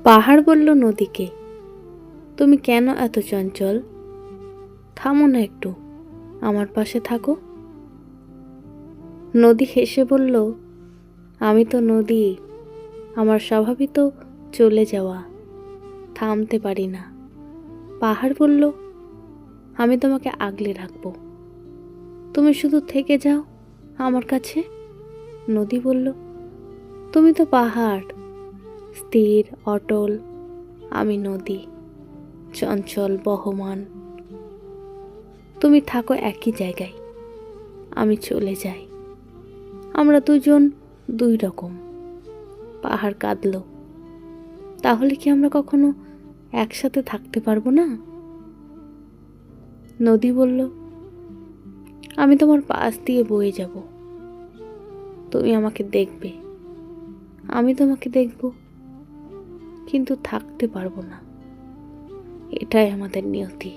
পাহাড় বলল নদীকে, তুমি কেন এত চঞ্চল? থামো না একটু, আমার পাশে থাকো। নদী হেসে বলল, আমি তো নদী, আমার স্বভাবই তো চলে যাওয়া, থামতে পারি না। পাহাড় বলল, আমি তোমাকে আগলে রাখবো, তুমি শুধু থেকে যাও আমার কাছে। নদী বলল, তুমি তো পাহাড়, স্থির অটল, আমি নদী, চঞ্চল বহমান। তুমি থাকো একই জায়গায়, আমি চলে যাই, আমরা দুজন দুই রকম। পাহাড় কাঁদল, তাহলে কি আমরা কখনো একসাথে থাকতে পারবো না? নদী বলল, আমি তোমার পাশ দিয়ে বয়ে যাব, তুমি আমাকে দেখবে, আমি তোমাকে দেখব, কিন্তু থাকতে পারবো না। এটাই আমাদের নিয়তি।